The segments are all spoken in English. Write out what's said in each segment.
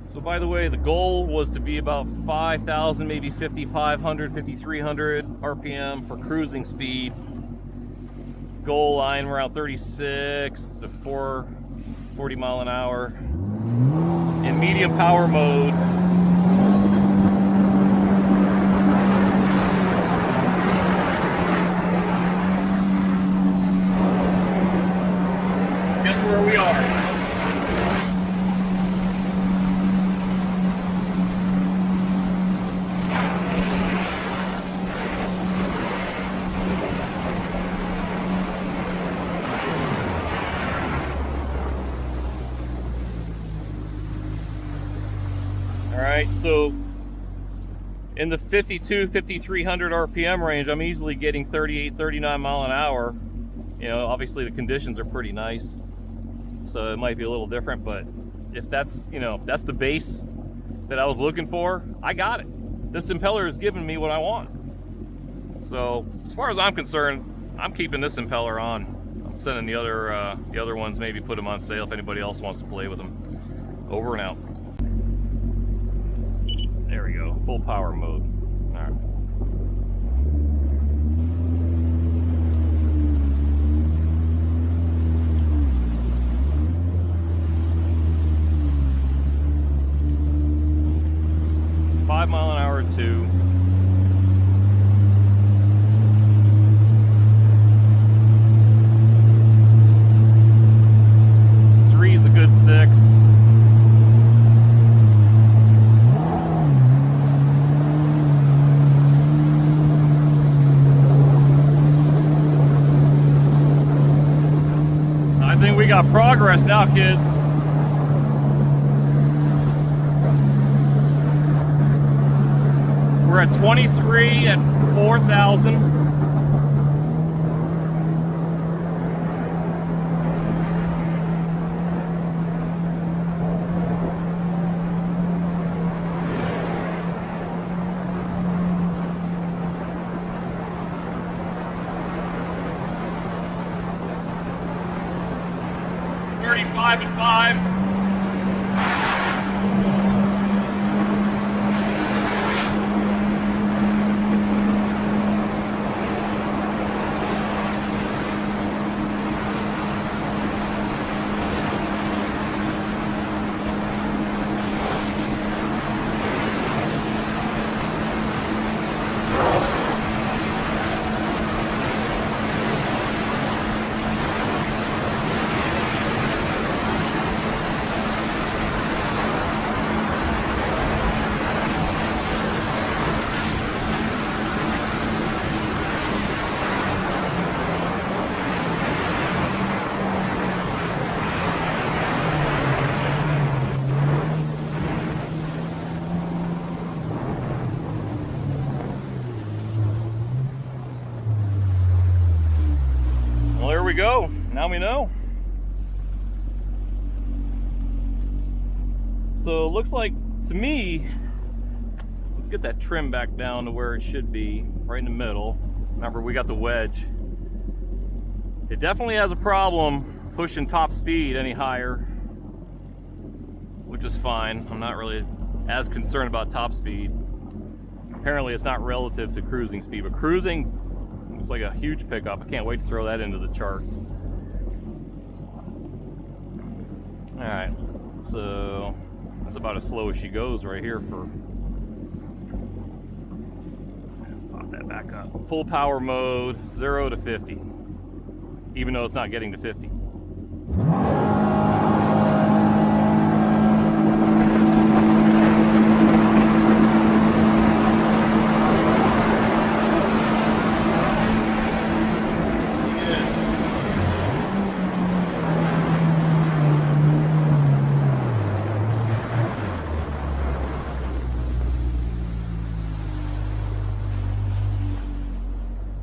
So by the way, the goal was to be about 5,000, maybe 5,500, 5,300 RPM for cruising speed. Goal line around 36 to 40 mile an hour. In medium power mode, guess where we are. Alright, so in the 52, 5,300 RPM range, I'm easily getting 38, 39 mile an hour. You know, obviously the conditions are pretty nice, so it might be a little different, but if that's, you know, that's the base that I was looking for, I got it. This impeller is giving me what I want. So as far as I'm concerned, I'm keeping this impeller on. I'm sending the other ones, maybe put them on sale if anybody else wants to play with them. Over and out. There we go, full power mode. All right. Five mile an hour, 2. Three is a good 6. I think we got progress now, kids. We're at 23 at 4,000. Five and 5. We go. Now we know. So it looks like, to me, let's get that trim back down to where it should be, right in the middle. Remember, we got the wedge. It definitely has a problem pushing top speed any higher, which is fine. I'm not really as concerned about top speed. Apparently it's not relative to cruising speed, but cruising, it's like a huge pickup. I can't wait to throw that into the chart. All right, so that's about as slow as she goes right here for, let's pop that back up. Full power mode, 0 to 50, even though it's not getting to 50.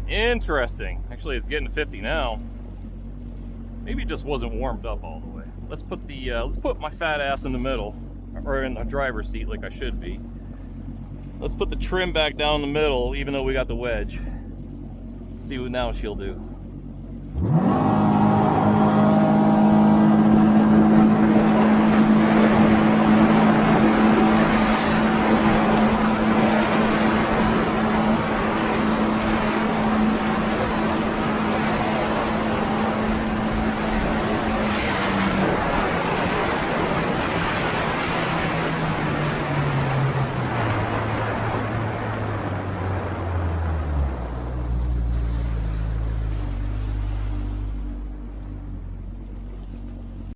Interesting. Actually, it's getting to 50 now. Maybe it just wasn't warmed up all the way. Let's put my fat ass in the middle, or in the driver's seat like I should be. Let's put the trim back down the middle, even though we got the wedge. Let's see what now she'll do.